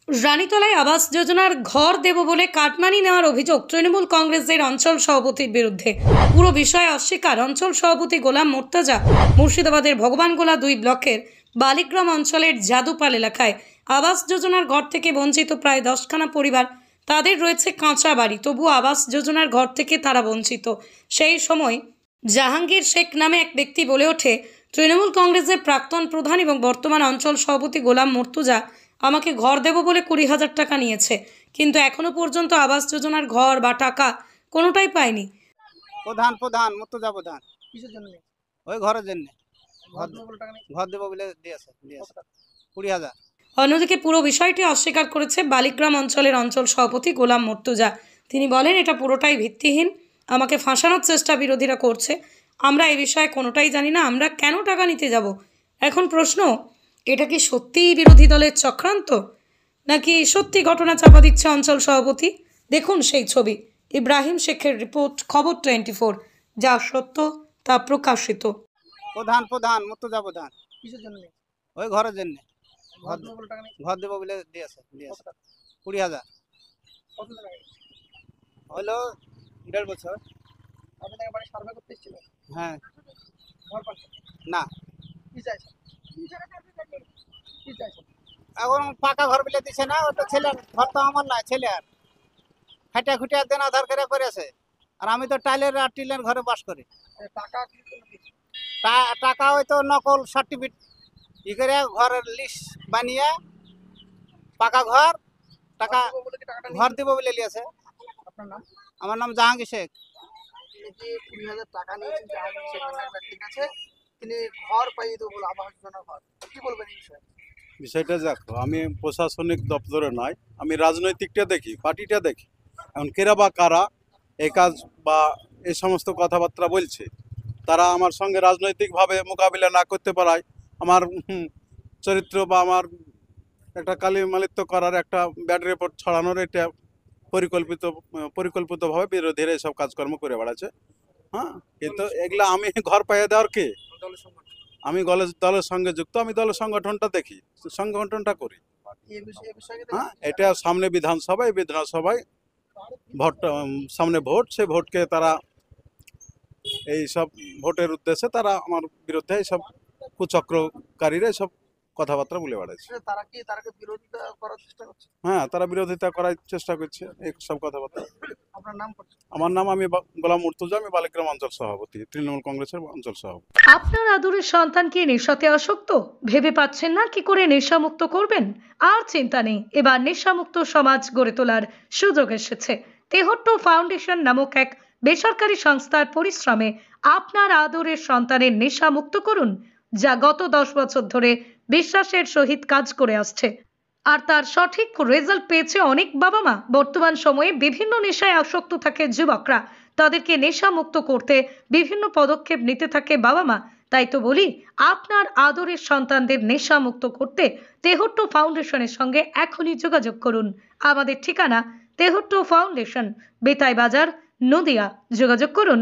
রানীতলায় আবাস যোজনার ঘর দেব বলে কাটমানি নেওয়ার অভিযোগ তৃণমূল কংগ্রেসের অঞ্চল সভাপতির বিরুদ্ধে। পুরো বিষয়ে অস্বীকার অঞ্চল সভাপতি গোলাম মোর্তাজা। মুর্শিদাবাদের ভগবানগোলা 2 ব্লকের বালিগ্রাম অঞ্চলের যাদুপাল এলাকায় আবাস যোজনার ঘর থেকে বঞ্চিত প্রায় 10খানা পরিবার। তাদের রয়েছে কাঁচা বাড়ি, তবু আবাস যোজনার ঘর থেকে তারা বঞ্চিত। সেই সময় জাহাঙ্গীর শেখ নামে এক ব্যক্তি বলে ওঠে, তৃণমূল কংগ্রেসের প্রাক্তন প্রধান এবং বর্তমান অঞ্চল সভাপতি গোলাম মোর্তুজা আমাকে ঘর দেব বলে 20,000 টাকা নিয়েছে, কিন্তু এখনো পর্যন্ত আবাস যোজনার ঘর বা টাকা কোনোটাই পায়নি। প্রধান মুর্তজা প্রধান কিসের জন্য? ওই ঘরের জন্য ঘর দেব বলে দিয়েছে 20,000। অন্যদিকে পুরো বিষয়টি অস্বীকার করেছে বালিগ্রাম অঞ্চলের অঞ্চল সভাপতি গোলাম মোর্তুজা। তিনি বলেন, এটা পুরোটাই ভিত্তিহীন, আমাকে ফাঁসানোর চেষ্টা বিরোধীরা করছে। আমরা এই বিষয়ে কোনোটাই জানি না, আমরা কেন টাকা নিতে যাব। এখন প্রশ্ন, এটা কি সত্যিই বিরোধী দলের চক্রান্ত, নাকি সত্যি ঘটনা চাপা দিচ্ছে অঞ্চল সভাপতি? দেখুন সেই ছবি। ইব্রাহিম শেখের রিপোর্ট, খবর 24, যা সত্য তা প্রকাশিত। প্রধান মুর্তজা প্রধান কিসের জন্য? ওই ঘরের জন্য ঘর দেব বলে দিয়েছে 20,000। হলো 1.5 বছর। আপনাদের বাড়ি সার্ভে করতে এসেছিল? হ্যাঁ। ঘর পাচ্ছেন না? কি চাইছেন? এখন পাকা ঘর বলে দিছে না, ওটা ছেলের ঘর, তো আমার না, ছেলের খাটিয়া খুটিয়া দেন আধার করে করেছে। আর আমি তো টাইলের আর টিলের ঘরে বাস করি। টাকা হয়তো নকল সার্টিফিকেট ই করে ঘরের লিস্ট বানিয়ে পাকা ঘর টাকা ঘর দিব বলে নিয়েছে। আপনার নাম? আমার নাম জাহাঙ্গীর শেখ। 20,000 টাকা নিয়েছেন জাহাঙ্গীর শেখ, ঠিক আছে, তিনি ঘর পাইয়ে দেবো বলে আবাস যোজনার ঘর, কি বলবেন এই বিষয়ে? বিষয়টা দেখো, আমি প্রশাসনিক দপ্তরে নয়, আমি রাজনৈতিকটা দেখি, পার্টিটা দেখি। এখন কেরা বা কারা এই কাজ বা এই সমস্ত কথাবার্তা বলছে, তারা আমার সঙ্গে রাজনৈতিকভাবে মোকাবিলা না করতে পারায় আমার চরিত্র বা আমার একটা কালিমালিত্য করার, একটা ব্যাড রিপোর্ট ছড়ানোর এটা পরিকল্পিতভাবে বিরোধীরা এইসব কাজকর্ম করে বেড়াচ্ছে। হ্যাঁ, কিন্তু এগুলা আমি ঘর পাইয়ে দেওয়ার কে? আমি দলের সঙ্গে যুক্ত, আমি দলের সংগঠনটা দেখি, সংগঠনটা করি। হ্যাঁ, এটা সামনে বিধানসভা, এই বিধানসভায় ভোট, সামনে ভোট, সেই ভোটকে তারা এই সব ভোটের উদ্দেশ্যে তারা আমার বিরুদ্ধে এইসব কুচক্রকারীরা এইসব কথাবার্তা বলে বেড়াচ্ছে। তারা কি বিরোধিতা করার চেষ্টা করছে? হ্যাঁ, তারা বিরোধিতা করার চেষ্টা করছে এই সব কথাবার্তা। আপনার নাম? আমার নাম আমি গোলাম মুর্তজা, আমি বালিগ্রাম অঞ্চল সভাপতি, তৃণমূল কংগ্রেসের অঞ্চল সভাপতি। আপনার আদরের সন্তান কি নেশাতে আসক্ত? ভেবে পাচ্ছেন না কি করে নেশামুক্ত করবেন? আর চিন্তা নেই, এবার নেশামুক্ত সমাজ গড়ে তোলার সুযোগ এসেছে। তেহট্ট ফাউন্ডেশন নামক এক বেসরকারি সংস্থার পরিশ্রমে আপনার আদরের সন্তানের নেশামুক্ত করুন, যা গত 10 বছর ধরে বিশ্বাসের সহিত কাজ করে আসছে। আর তার সঠিক রেজাল্ট পেয়েছে অনেক বাবা মা। বর্তমান সময়ে বিভিন্ন নেশায় আসক্ত থাকে যুবকরা, তাদেরকে নেশামুক্ত করতে বিভিন্ন পদক্ষেপ নিতে থাকে বাবা মা। তাই তো বলি, আপনার আদরের সন্তানদের নেশামুক্ত করতে তেহট্ট ফাউন্ডেশনের সঙ্গে এখনই যোগাযোগ করুন। আমাদের ঠিকানা তেহট্ট ফাউন্ডেশন, বেতাই বাজার, নদিয়া। যোগাযোগ করুন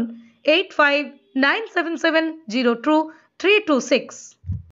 8597702326।